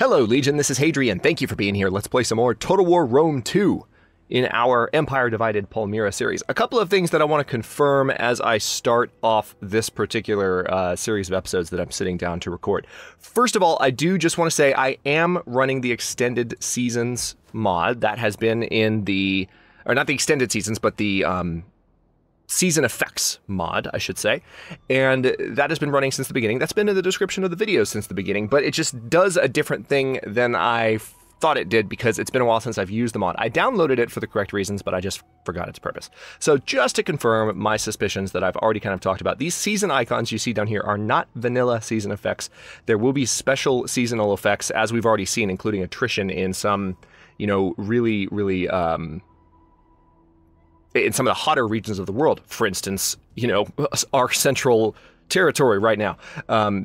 Hello, Legion, this is Hadrian. Thank you for being here. Let's play some more Total War Rome 2 in our Empire Divided Palmyra series. A couple of things that I want to confirm as I start off this particular series of episodes that I'm sitting down to record. First of all, I do just want to say I am running the Extended Seasons mod that has been in the, or not the Extended Seasons, but the Season Effects mod, I should say. And that has been running since the beginning. That's been in the description of the video since the beginning, but it just does a different thing than I thought it did because it's been a while since I've used the mod. I downloaded it for the correct reasons, but I just forgot its purpose. So just to confirm my suspicions that I've already kind of talked about, these season icons you see down here are not vanilla season effects. There will be special seasonal effects, as we've already seen, including attrition in some, really in some of the hotter regions of the world. For instance, our central territory right now.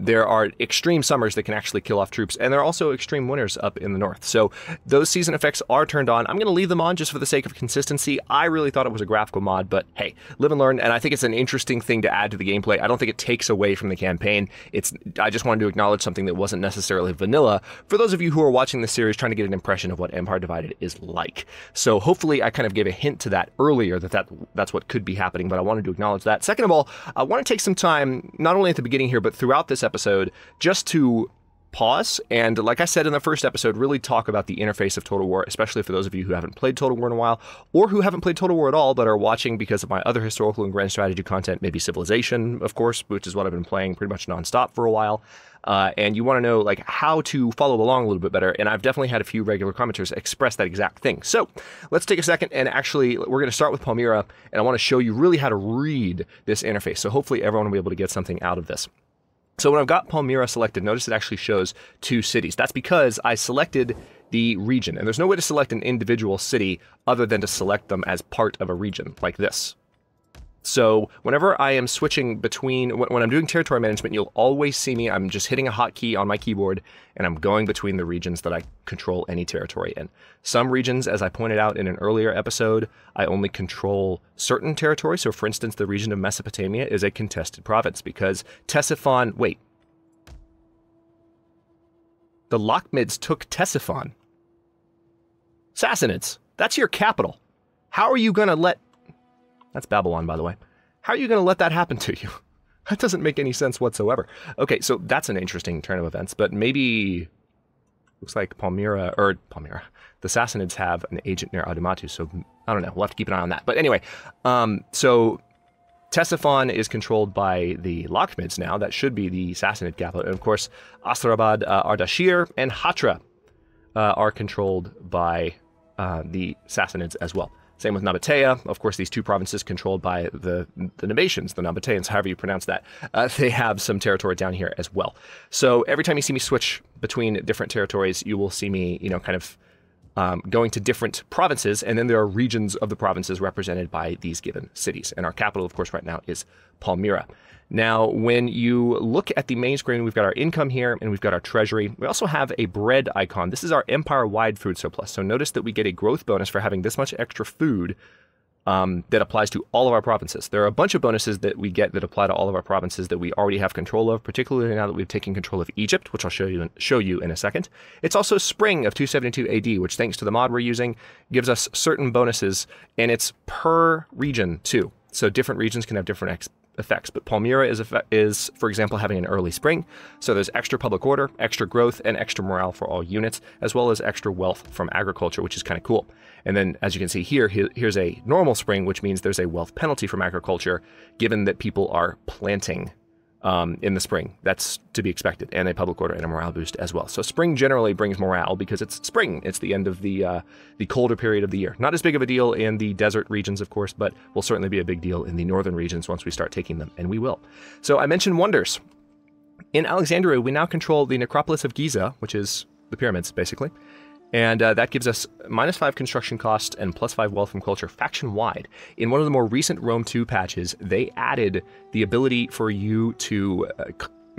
There are extreme summers that can actually kill off troops, and there are also extreme winters up in the north. So those season effects are turned on. I'm going to leave them on just for the sake of consistency. I really thought it was a graphical mod, but hey, live and learn, and I think it's an interesting thing to add to the gameplay. I don't think it takes away from the campaign. I just wanted to acknowledge something that wasn't necessarily vanilla for those of you who are watching this series trying to get an impression of what Empire Divided is like. So hopefully I kind of gave a hint to that earlier, that's what could be happening, but I wanted to acknowledge that. Second of all, I want to take some time, not only at the beginning here, but throughout this episode, just to pause and, like I said in the first episode, really talk about the interface of Total War, especially for those of you who haven't played Total War in a while, or who haven't played Total War at all, but are watching because of my other historical and grand strategy content, maybe Civilization, of course, which is what I've been playing pretty much nonstop for a while. And you want to know how to follow along a little bit better, and I've definitely had a few regular commenters express that exact thing. So let's take a second, and actually we're going to start with Palmyra, and I want to show you really how to read this interface, so hopefully everyone will be able to get something out of this. So when I've got Palmyra selected, notice it actually shows 2 cities. That's because I selected the region, and there's no way to select an individual city other than to select them as part of a region, like this. So whenever I am switching between, when I'm doing territory management, you'll always see me, I'm just hitting a hotkey on my keyboard, and I'm going between the regions that I control any territory in. Some regions, as I pointed out in an earlier episode, I only control certain territories. So for instance, the region of Mesopotamia is a contested province because Ctesiphon, wait. The Lakhmids took Ctesiphon. Sassanids, that's your capital. How are you going to let... That's Babylon, by the way. How are you going to let that happen to you? That doesn't make any sense whatsoever. Okay, so that's an interesting turn of events, but maybe... Looks like Palmyra, the Sassanids have an agent near Adumatu, so I don't know. We'll have to keep an eye on that. But anyway, so Ctesiphon is controlled by the Lakhmids now. That should be the Sassanid capital. And of course, Astrabad, Ardashir, and Hatra are controlled by the Sassanids as well. Same with Nabatea. Of course, these 2 provinces controlled by the Nabateans, the Nabateans, however you pronounce that. They have some territory down here as well. So every time you see me switch between different territories, you will see me, kind of going to different provinces, and then there are regions of the provinces represented by these given cities. And our capital, of course, right now is Palmyra. Now, when you look at the main screen, we've got our income here, and we've got our treasury. We also have a bread icon. This is our empire-wide food surplus. So notice that we get a growth bonus for having this much extra food that applies to all of our provinces. There are a bunch of bonuses that we get that apply to all of our provinces that we already have control of, particularly now that we've taken control of Egypt, which I'll show you in a second. It's also Spring of 272 AD, which, thanks to the mod we're using, gives us certain bonuses, and it's per region too. So different regions can have different effects, but Palmyra is, for example, having an early spring, so there's extra public order, extra growth, and extra morale for all units, as well as extra wealth from agriculture, which is kind of cool. And then, as you can see here, here's a normal spring, which means there's a wealth penalty from agriculture, given that people are planting in the spring. That's to be expected, and a public order and a morale boost as well. So spring generally brings morale because it's spring. It's the end of the colder period of the year. Not as big of a deal in the desert regions, of course, but will certainly be a big deal in the northern regions once we start taking them, and we will. So I mentioned wonders. In Alexandria, we now control the necropolis of Giza, which is the pyramids, basically. And that gives us -5 construction cost and +5 wealth from culture faction-wide. In one of the more recent Rome 2 patches, they added the ability for you to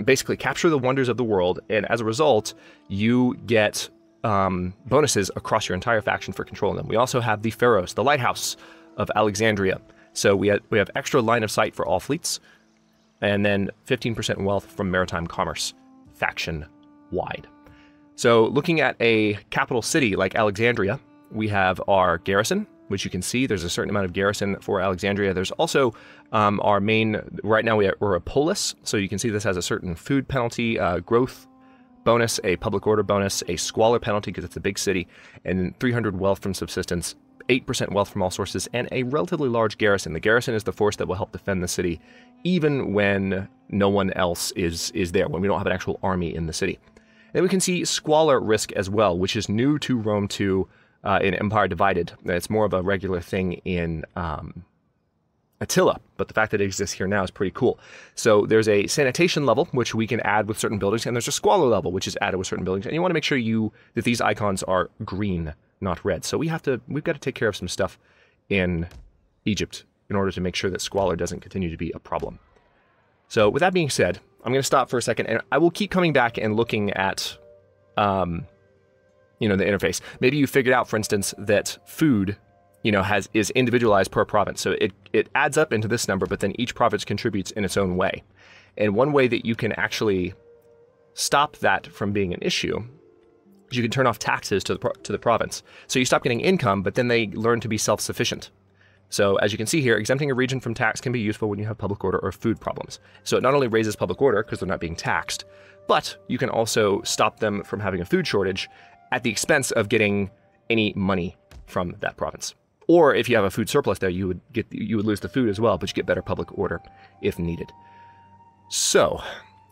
basically capture the wonders of the world, and as a result, you get bonuses across your entire faction for controlling them. We also have the Pharos, the lighthouse of Alexandria. So we have extra line of sight for all fleets, and then 15% wealth from maritime commerce faction-wide. So looking at a capital city like Alexandria, we have our garrison, which you can see there's a certain amount of garrison for Alexandria. There's also our main, right now we're a polis, so you can see this has a certain food penalty, growth bonus, a public order bonus, a squalor penalty because it's a big city, and 300 wealth from subsistence, 8% wealth from all sources, and a relatively large garrison. The garrison is the force that will help defend the city even when no one else is there, when we don't have an actual army in the city. Then we can see squalor risk as well, which is new to Rome 2 in Empire Divided. It's more of a regular thing in Attila, but the fact that it exists here now is pretty cool. So there's a sanitation level, which we can add with certain buildings, and there's a squalor level, which is added with certain buildings. And you want to make sure that these icons are green, not red. So we've got to take care of some stuff in Egypt in order to make sure that squalor doesn't continue to be a problem. So with that being said, I'm going to stop for a second, and I will keep coming back and looking at, the interface. Maybe you figured out, for instance, that food, is individualized per province. So it adds up into this number, but then each province contributes in its own way. And one way that you can actually stop that from being an issue is you can turn off taxes to the province. So you stop getting income, but then they learn to be self-sufficient. So as you can see here, exempting a region from tax can be useful when you have public order or food problems. So it not only raises public order because they're not being taxed, but you can also stop them from having a food shortage at the expense of getting any money from that province. Or if you have a food surplus there, you would lose the food as well, but you get better public order if needed. So,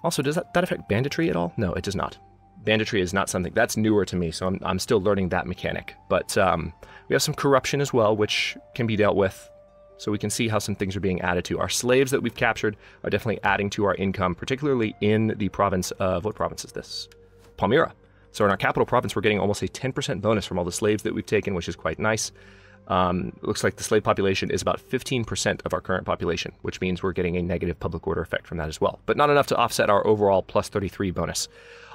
also, does that affect banditry at all? No, it does not. Banditry is not something that's newer to me, so I'm still learning that mechanic. But we have some corruption as well, which can be dealt with. So we can see how some things are being added to. Our slaves that we've captured are definitely adding to our income, particularly in the province of, what province is this? Palmyra. So in our capital province, we're getting almost a 10% bonus from all the slaves that we've taken, which is quite nice. It looks like the slave population is about 15% of our current population, which means we're getting a negative public order effect from that as well, but not enough to offset our overall plus 33 bonus.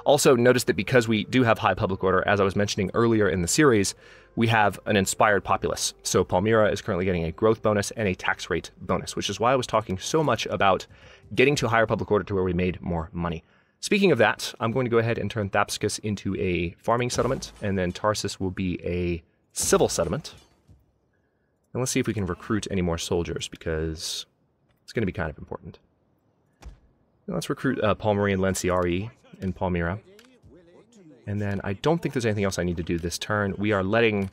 Also, notice that because we do have high public order, as I was mentioning earlier in the series, we have an inspired populace. So Palmyra is currently getting a growth bonus and a tax rate bonus, which is why I was talking so much about getting to higher public order to where we made more money. Speaking of that, I'm going to go ahead and turn Thapsacus into a farming settlement, and then Tarsus will be a civil settlement. And let's see if we can recruit any more soldiers, because it's going to be kind of important. Now let's recruit Palmyrian Lanciari in Palmyra. And then I don't think there's anything else I need to do this turn. We are letting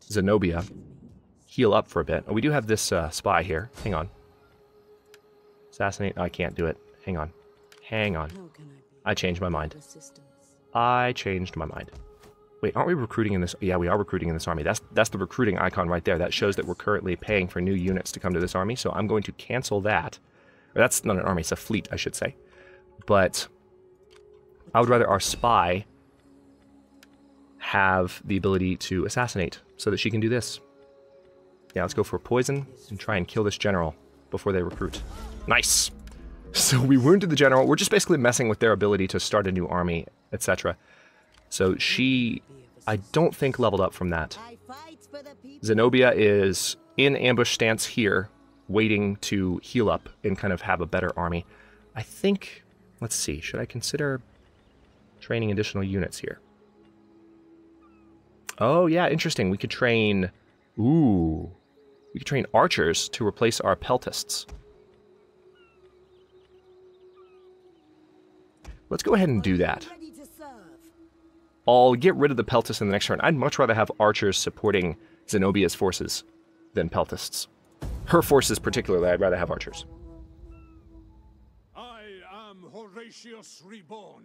Zenobia heal up for a bit. Oh, we do have this spy here. Hang on. Assassinate. Oh, I can't do it. Hang on. Hang on. I changed my mind. I changed my mind. Wait, aren't we recruiting in this? Yeah, we are recruiting in this army. That's the recruiting icon right there. That shows that we're currently paying for new units to come to this army. So I'm going to cancel that. Or that's not an army, it's a fleet, I should say. But I would rather our spy have the ability to assassinate so that she can do this. Yeah, let's go for poison and try and kill this general before they recruit. Nice! So we wounded the general. We're just basically messing with their ability to start a new army, etc. So she, I don't think, leveled up from that. Zenobia is in ambush stance here, waiting to heal up and kind of have a better army. I think, let's see, should I consider training additional units here? Oh yeah, interesting. We could train, we could train archers to replace our peltists. Let's go ahead and do that. I'll get rid of the peltists in the next turn. I'd much rather have archers supporting Zenobia's forces than peltists. Her forces particularly, I'd rather have archers. I am Horatius Reborn.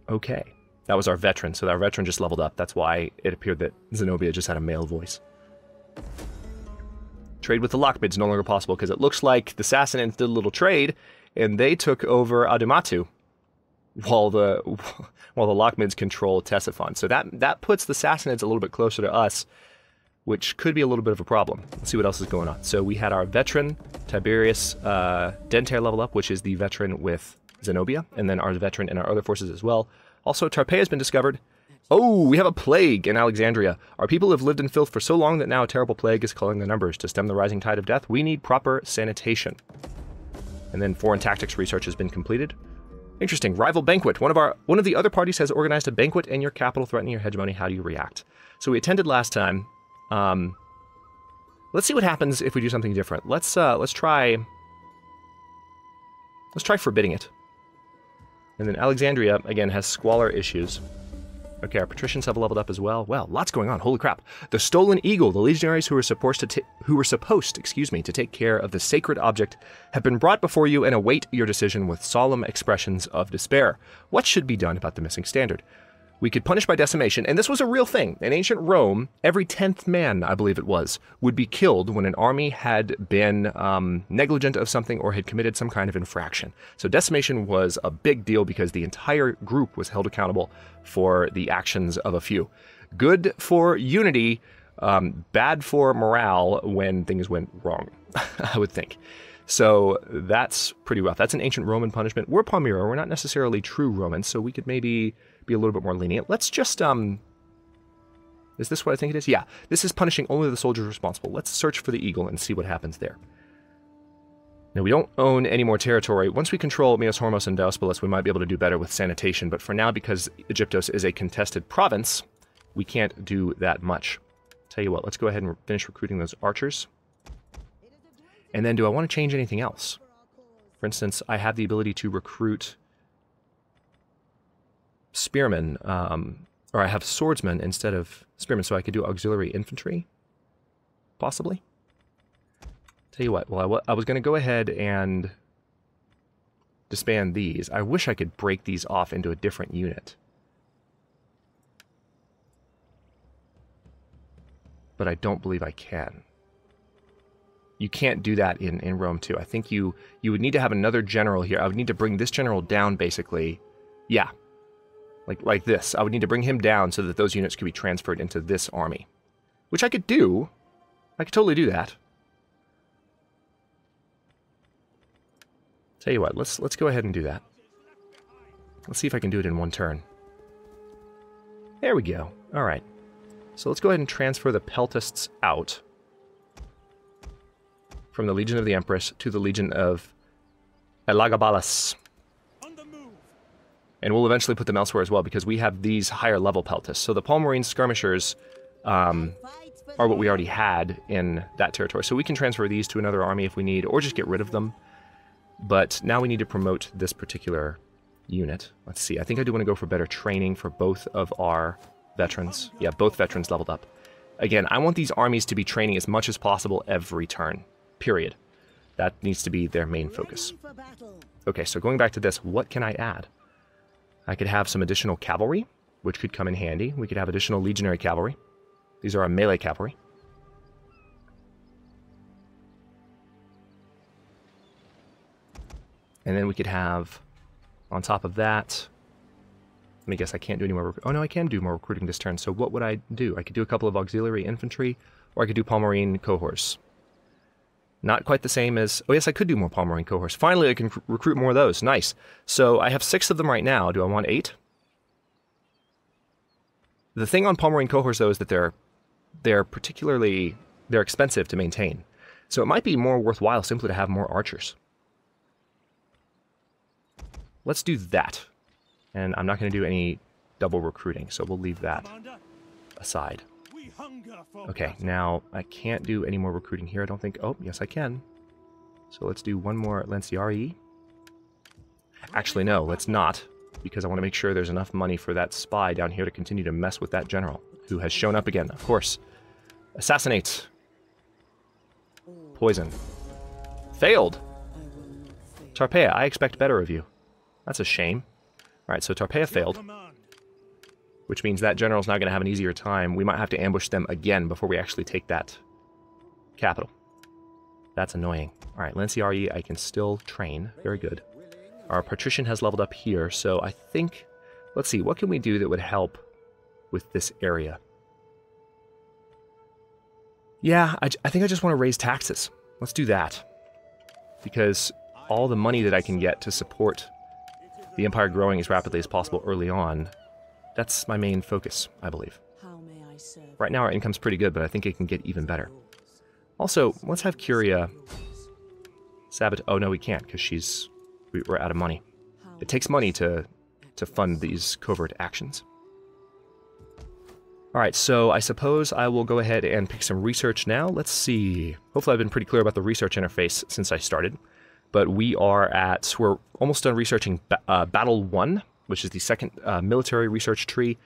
Okay. That was our veteran, so our veteran just leveled up. That's why it appeared that Zenobia just had a male voice. Trade with the Lockmids no longer possible, because it looks like the Sassanans did a little trade, and they took over Adumatu, while the Lockmids control Ctesiphon. So that puts the Sassanids a little bit closer to us, which could be a little bit of a problem. Let's see what else is going on. So we had our veteran, Tiberius Dentaire, level up, which is the veteran with Zenobia, and then our veteran in our other forces as well. Also, Tarpei has been discovered. Oh, we have a plague in Alexandria. Our people have lived in filth for so long that now a terrible plague is culling their numbers. To stem the rising tide of death, we need proper sanitation. And then foreign tactics research has been completed. Interesting. Rival banquet. One of the other parties has organized a banquet in your capital, threatening your hegemony. How do you react? So we attended last time. Let's see what happens if we do something different. Let's try forbidding it. And then Alexandria again has squalor issues. Okay, our patricians have leveled up as well. Well, lots going on. Holy crap! The Stolen Eagle, the legionaries who were supposed, to take care of the sacred object, have been brought before you and await your decision with solemn expressions of despair. What should be done about the missing standard? We could punish by decimation, and this was a real thing. In ancient Rome, every 10th man, I believe it was, would be killed when an army had been negligent of something or had committed some kind of infraction. So decimation was a big deal because the entire group was held accountable for the actions of a few. Good for unity, bad for morale when things went wrong, I would think. So that's pretty rough. That's an ancient Roman punishment. We're Palmyra. We're not necessarily true Romans, so we could maybe be a little bit more lenient. Let's just, is this what I think it is? Yeah, this is punishing only the soldiers responsible. Let's search for the eagle and see what happens there. Now, we don't own any more territory. Once we control Mios Hormos and Vaospolis, we might be able to do better with sanitation, but for now, because Egyptos is a contested province, we can't do that much. Tell you what, let's go ahead and finish recruiting those archers. And then do I want to change anything else? For instance, I have the ability to recruit spearmen, or I have swordsmen instead of spearmen, so I could do auxiliary infantry, possibly. Tell you what, well, I was going to go ahead and disband these. I wish I could break these off into a different unit. But I don't believe I can. You can't do that in Rome, too. I think you would need to have another general here. I would need to bring this general down, basically. Yeah. Like this. I would need to bring him down so that those units could be transferred into this army. Which I could do. I could totally do that. Tell you what, let's go ahead and do that. Let's see if I can do it in one turn. There we go. Alright. So let's go ahead and transfer the Peltists out from the Legion of the Empress to the Legion of Elagabalus. And we'll eventually put them elsewhere as well, because we have these higher level Peltists. So the Palmyrene skirmishers are what we already had in that territory. So we can transfer these to another army if we need, or just get rid of them. But now we need to promote this particular unit. Let's see, I think I do want to go for better training for both of our veterans. Yeah, both veterans leveled up. Again, I want these armies to be training as much as possible every turn. Period. That needs to be their main focus. Okay, so going back to this, what can I add? I could have some additional cavalry, which could come in handy. We could have additional legionary cavalry. These are our melee cavalry. And then we could have, on top of that, let me guess, I can't do any more. Oh no, I can do more recruiting this turn. So what would I do? I could do a couple of auxiliary infantry, or I could do Palmyrene cohorts. Not quite the same as... Oh yes, I could do more Palmyrene cohorts. Finally, I can recruit more of those. Nice. So I have 6 of them right now. Do I want 8? The thing on Palmyrene cohorts, though, is that they're expensive to maintain. So it might be more worthwhile simply to have more archers. Let's do that. And I'm not going to do any double recruiting, so we'll leave that aside. Okay, now I can't do any more recruiting here, I don't think. Oh, yes I can. So let's do one more Lanciarii. Actually, no, let's not, because I want to make sure there's enough money for that spy down here to continue to mess with that general, who has shown up again, of course. Assassinate. Poison. Failed! Tarpeia, I expect better of you. That's a shame. Alright, so Tarpeia failed. Which means that general's not going to have an easier time. We might have to ambush them again before we actually take that capital. That's annoying. Alright, Lanciarii, I can still train. Very good. Our patrician has leveled up here, so I think... Let's see, what can we do that would help with this area? Yeah, I think I just want to raise taxes. Let's do that. Because all the money that I can get to support the empire growing as rapidly as possible early on, that's my main focus, I believe. Right now our income's pretty good, but I think it can get even better. Also, let's have Curia sabotage... Oh no, we can't, because we're out of money. it takes money to fund these covert actions. Alright, so I suppose I will go ahead and pick some research now. Let's see. Hopefully I've been pretty clear about the research interface since I started. But we're almost done researching Battle 1, which is the second military research tree.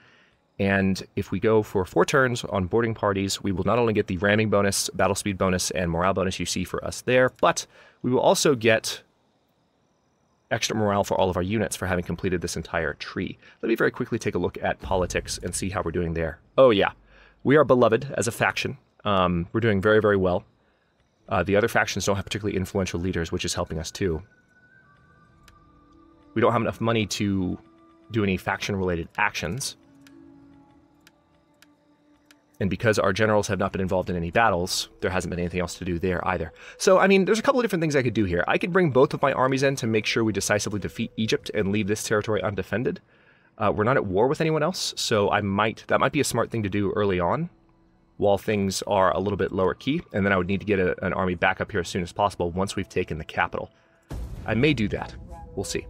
And if we go for 4 turns on boarding parties, we will not only get the ramming bonus, battle speed bonus, and morale bonus you see for us there, but we will also get extra morale for all of our units for having completed this entire tree. Let me very quickly take a look at politics and see how we're doing there. Oh yeah, we are beloved as a faction. We're doing very, very well. The other factions don't have particularly influential leaders, which is helping us too. We don't have enough money to do any faction-related actions. And because our generals have not been involved in any battles, there hasn't been anything else to do there either. So, I mean, there's a couple of different things I could do here. I could bring both of my armies in to make sure we decisively defeat Egypt and leave this territory undefended. We're not at war with anyone else, so that might be a smart thing to do early on, while things are a little bit lower key, and then I would need to get an army back up here as soon as possible once we've taken the capital. I may do that. We'll see.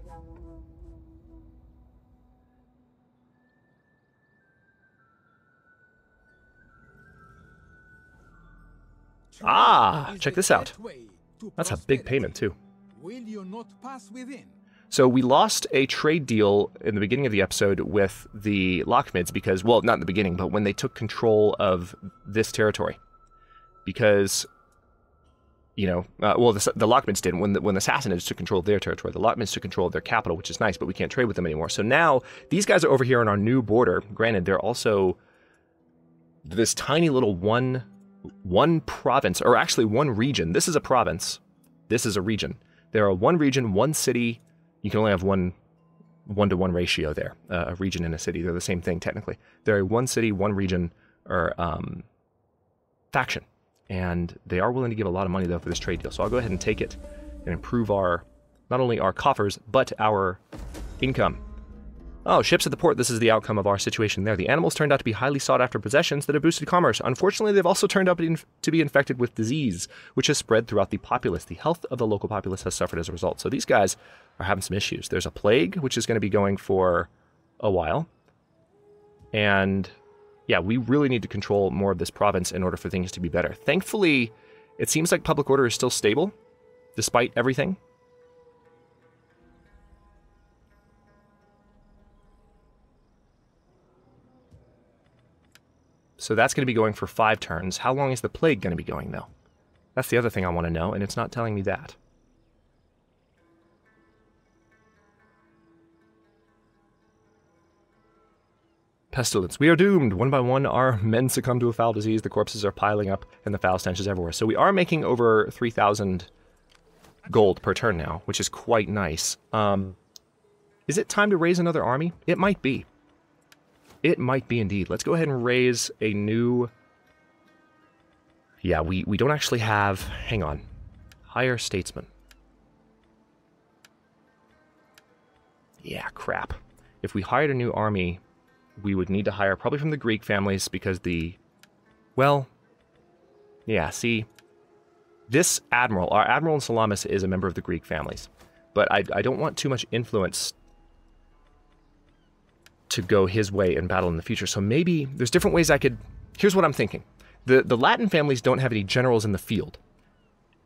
Ah, check this out. That's a big payment, too. Will you not pass within? So we lost a trade deal in the beginning of the episode with the Lochmids because, well, not in the beginning, but when they took control of this territory. Because, you know, well, the Lochmids didn't. When the Sassanids took control of their territory, the Lochmids took control of their capital, which is nice, but we can't trade with them anymore. So now, these guys are over here on our new border. Granted, they're also this tiny little one province, or actually one region. This is a province. This is a region. There are one region, one city. You can only have one-to-one ratio there. A region and a city. They're the same thing, technically. They're a one city, one region, or faction. And they are willing to give a lot of money, though, for this trade deal. So I'll go ahead and take it and improve not only our coffers, but our income. Oh, ships at the port, this is the outcome of our situation there. The animals turned out to be highly sought-after possessions that have boosted commerce. Unfortunately, they've also turned out to be infected with disease, which has spread throughout the populace. The health of the local populace has suffered as a result. So these guys are having some issues. There's a plague, which is going to be going for a while. And yeah, we really need to control more of this province in order for things to be better. Thankfully, it seems like public order is still stable, despite everything. So that's going to be going for 5 turns. How long is the plague going to be going, though? That's the other thing I want to know, and it's not telling me that. Pestilence. We are doomed. One by one, our men succumb to a foul disease. The corpses are piling up, and the foul stench is everywhere. So we are making over 3,000 gold per turn now, which is quite nice. Is it time to raise another army? It might be. It might be indeed. Let's go ahead and raise a new... Yeah, we don't actually have... Hang on. Hire statesman. Yeah, crap. If we hired a new army, we would need to hire probably from the Greek families because well, yeah, see, this admiral, our admiral in Salamis is a member of the Greek families, but I don't want too much influence to go his way in battle in the future. So maybe there's different ways I could... Here's what I'm thinking. The Latin families don't have any generals in the field.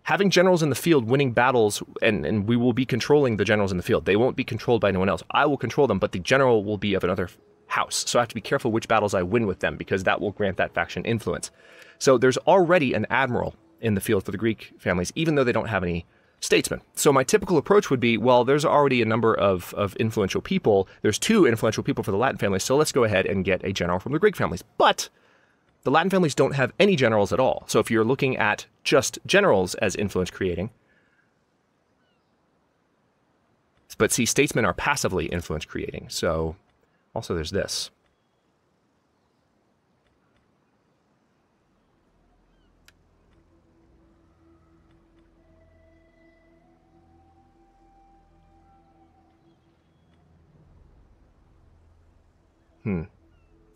Having generals in the field winning battles, and we will be controlling the generals in the field. They won't be controlled by anyone else. I will control them, but the general will be of another house. So I have to be careful which battles I win with them, because that will grant that faction influence. So there's already an admiral in the field for the Greek families, even though they don't have any statesmen. So my typical approach would be, well, there's already a number of influential people. There's 2 influential people for the Latin families, so let's go ahead and get a general from the Greek families. But the Latin families don't have any generals at all. So if you're looking at just generals as influence creating, but see, statesmen are passively influence creating. So also there's this.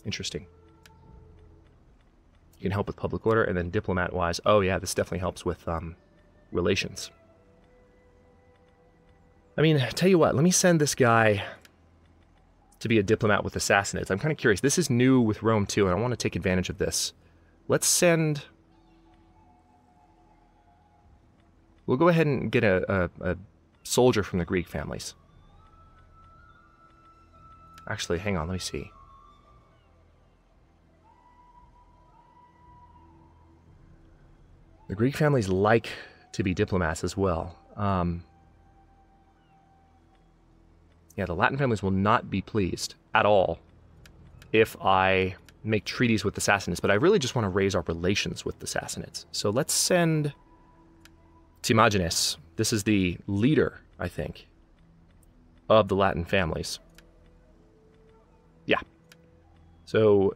Interesting. You can help with public order, and then diplomat-wise, oh yeah, this definitely helps with relations. I mean, tell you what, let me send this guy to be a diplomat with the Sassanids. I'm kind of curious. This is new with Rome too, and I want to take advantage of this. Let's send... We'll go ahead and get a soldier from the Greek families. Actually, hang on, let me see. The Greek families like to be diplomats as well. Yeah, the Latin families will not be pleased at all if I make treaties with the Sassanids, but I really just want to raise our relations with the Sassanids. So let's send Timagenes. This is the leader, I think, of the Latin families. Yeah. So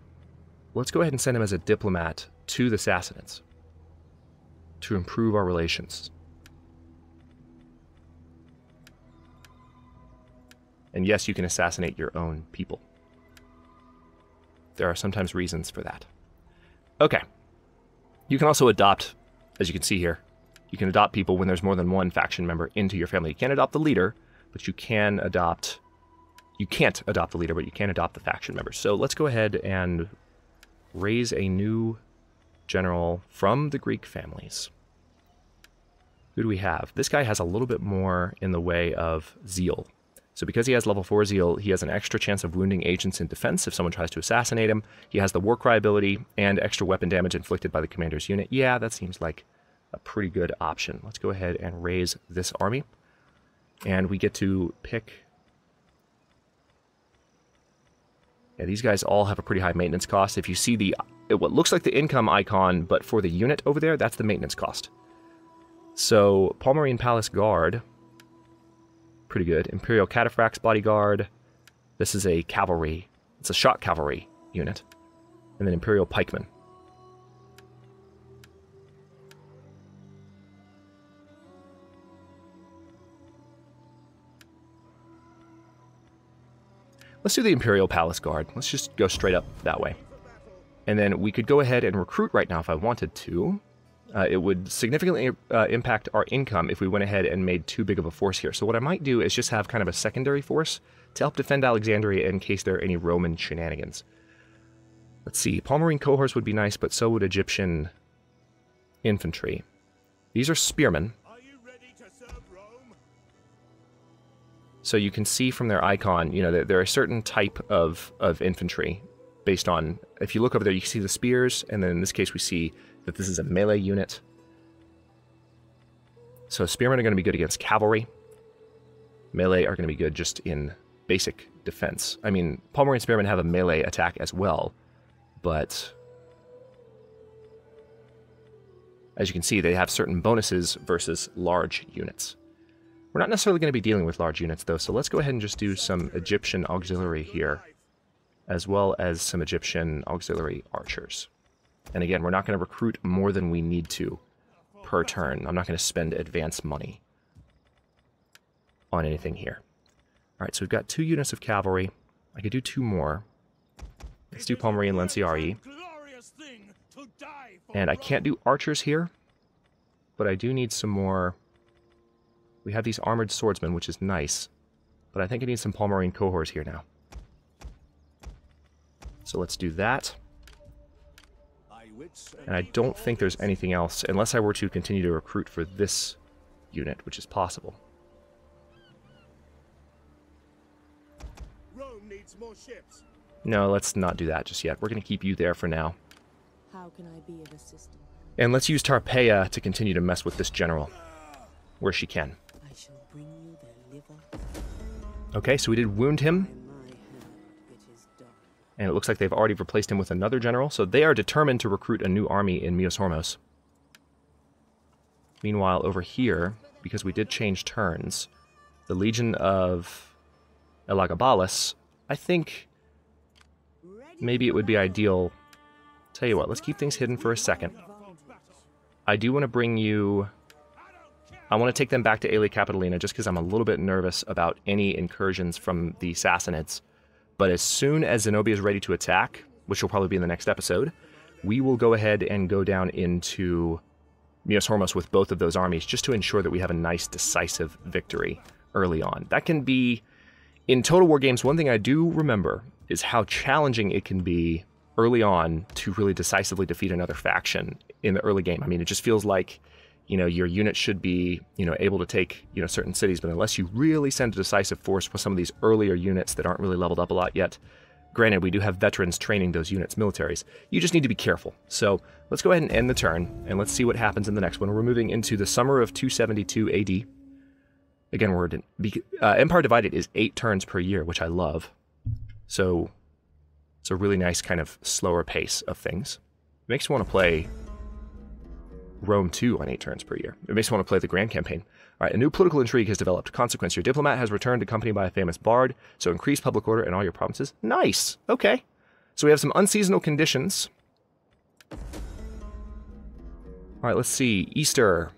let's go ahead and send him as a diplomat to the Sassanids to improve our relations. And yes, you can assassinate your own people. There are sometimes reasons for that. Okay. You can also adopt, as you can see here, you can adopt people when there's more than one faction member into your family. You can't adopt the leader, but you can adopt... You can't adopt the leader, but you can adopt the faction members. So let's go ahead and raise a new general from the Greek families. Who do we have? This guy has a little bit more in the way of zeal. So because he has level 4 zeal, he has an extra chance of wounding agents in defense if someone tries to assassinate him. He has the war cry ability and extra weapon damage inflicted by the commander's unit. Yeah, that seems like a pretty good option. Let's go ahead and raise this army. And we get to pick... Yeah, these guys all have a pretty high maintenance cost. If you see the what looks like the income icon, but for the unit over there, that's the maintenance cost. So, Palmyrene Palace Guard... Pretty good. Imperial Cataphracts Bodyguard. This is a cavalry. It's a shot cavalry unit. And then Imperial Pikemen. Let's do the Imperial Palace Guard. Let's just go straight up that way. And then we could go ahead and recruit right now if I wanted to. It would significantly impact our income if we went ahead and made too big of a force here. So what I might do is just have kind of a secondary force to help defend Alexandria in case there are any Roman shenanigans. Let's see. Palmyrene cohorts would be nice, but so would Egyptian infantry. These are spearmen. Are you ready to serve Rome? So you can see from their icon, you know, that there are a certain type of infantry based on... If you look over there, you can see the spears, and then in this case we see that this is a melee unit. So spearmen are going to be good against cavalry. Melee are going to be good just in basic defense. I mean, Palmyrene spearmen have a melee attack as well, but as you can see, they have certain bonuses versus large units. We're not necessarily going to be dealing with large units, though, so let's go ahead and just do some Egyptian auxiliary here, as well as some Egyptian auxiliary archers. And again, we're not going to recruit more than we need to per turn. I'm not going to spend advance money on anything here. Alright, so we've got 2 units of cavalry. I could do 2 more. Let's do Palmyrene Lanciarii. And I can't do archers here, but I do need some more... We have these armored swordsmen, which is nice, but I think I need some Palmyrene cohorts here now. So let's do that. And I don't think there's anything else, unless I were to continue to recruit for this unit, which is possible. Rome needs more ships. No, let's not do that just yet. We're going to keep you there for now. How can I be of assistance? And let's use Tarpeia to continue to mess with this general, where she can. I shall bring you their liver. Okay, so we did wound him. In my hand it is done. And it looks like they've already replaced him with another general, so they are determined to recruit a new army in Myos Hormos. Meanwhile, over here, because we did change turns, the Legion of Elagabalus, I think maybe it would be ideal... Tell you what, let's keep things hidden for a second. I do want to bring you... I want to take them back to Aelia Capitolina just because I'm a little bit nervous about any incursions from the Sassanids. But as soon as Zenobia is ready to attack, which will probably be in the next episode, we will go ahead and go down into Myos Hormos with both of those armies just to ensure that we have a nice decisive victory early on. That can be, in Total War games, one thing I do remember is how challenging it can be early on to really decisively defeat another faction in the early game. I mean, it just feels like, your unit should be, able to take, certain cities, but unless you really send a decisive force with some of these earlier units that aren't really leveled up a lot yet, granted, we do have veterans training those units, militaries, you just need to be careful. So let's go ahead and end the turn, and let's see what happens in the next one. We're moving into the summer of 272 AD. Again, Empire Divided is 8 turns per year, which I love. So it's a really nice kind of slower pace of things. It makes me want to play Rome 2 on 8 turns per year. It makes me want to play the Grand Campaign. All right, a new political intrigue has developed. Consequence, your diplomat has returned accompanied by a famous bard, so increase public order in all your provinces. Nice! Okay. So we have some unseasonal conditions. All right, let's see. Easter.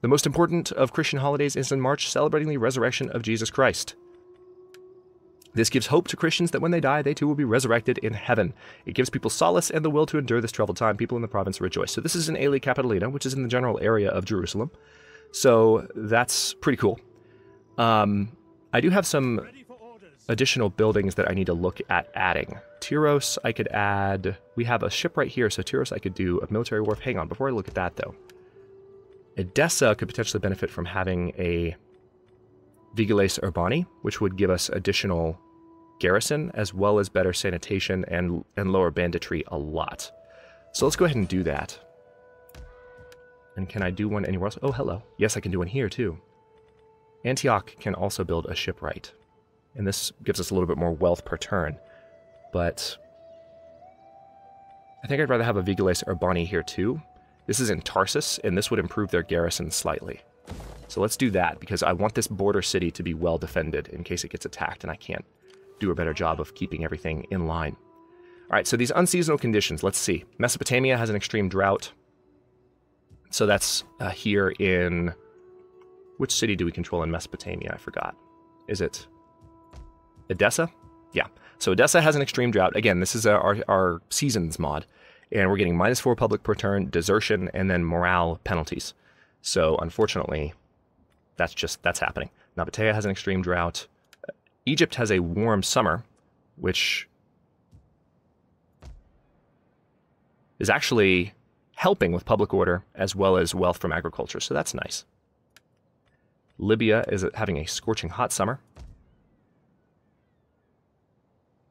The most important of Christian holidays is in March, celebrating the resurrection of Jesus Christ. This gives hope to Christians that when they die, they too will be resurrected in heaven. It gives people solace and the will to endure this troubled time. People in the province rejoice. So this is in Aelia Capitolina, which is in the general area of Jerusalem. So that's pretty cool. I do have some additional buildings that I need to look at adding. Tyros, I could add... We have a ship right here, so Tyros I could do a military wharf. Hang on, before I look at that, though. Edessa could potentially benefit from having a Vigiles Urbani, which would give us additional garrison, as well as better sanitation and lower banditry a lot. So let's go ahead and do that. And can I do one anywhere else? Oh, hello. Yes, I can do one here, too. Antioch can also build a shipwright. And this gives us a little bit more wealth per turn. But I think I'd rather have a Vigiles Urbani here, too. This is in Tarsus, and this would improve their garrison slightly. So let's do that, because I want this border city to be well defended in case it gets attacked, and I can't do a better job of keeping everything in line. All right, so these unseasonal conditions, let's see. Mesopotamia has an extreme drought. So that's here in... Which city do we control in Mesopotamia? I forgot. Is it Edessa? Yeah. So Edessa has an extreme drought. Again, this is our seasons mod. And we're getting -4 public per turn, desertion, and then morale penalties. So unfortunately, that's happening. Nabatea has an extreme drought. Egypt has a warm summer, which is actually helping with public order as well as wealth from agriculture, so that's nice. Libya is having a scorching hot summer.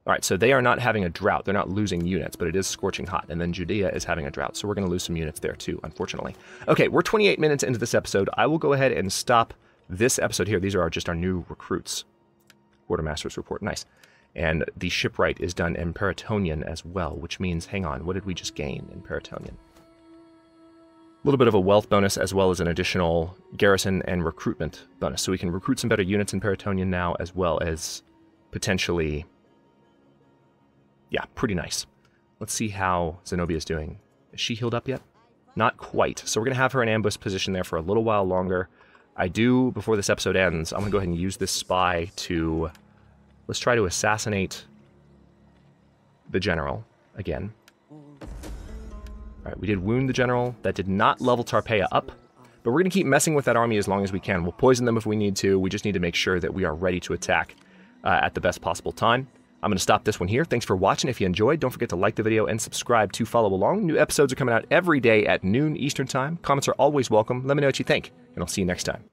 All right, so they are not having a drought. They're not losing units, but it is scorching hot. And then Judea is having a drought, so we're going to lose some units there too, unfortunately. Okay, we're 28 minutes into this episode. I will go ahead and stop this episode here. These are just our new recruits. Quartermaster's report, nice. And the shipwright is done in Peritonian as well, which means, hang on, what did we just gain in Peritonian? A little bit of a wealth bonus as well as an additional garrison and recruitment bonus. So we can recruit some better units in Peritonian now, as well as potentially... Yeah, pretty nice. Let's see how Zenobia is doing. Is she healed up yet? Not quite. So we're going to have her in ambush position there for a little while longer. I do, before this episode ends, I'm going to go ahead and use this spy to... Let's try to assassinate the general again. Alright, we did wound the general. That did not level Tarpeia up. But we're going to keep messing with that army as long as we can. We'll poison them if we need to. We just need to make sure that we are ready to attack at the best possible time. I'm going to stop this one here. Thanks for watching. If you enjoyed, don't forget to like the video and subscribe to follow along. New episodes are coming out every day at noon Eastern Time. Comments are always welcome. Let me know what you think, and I'll see you next time.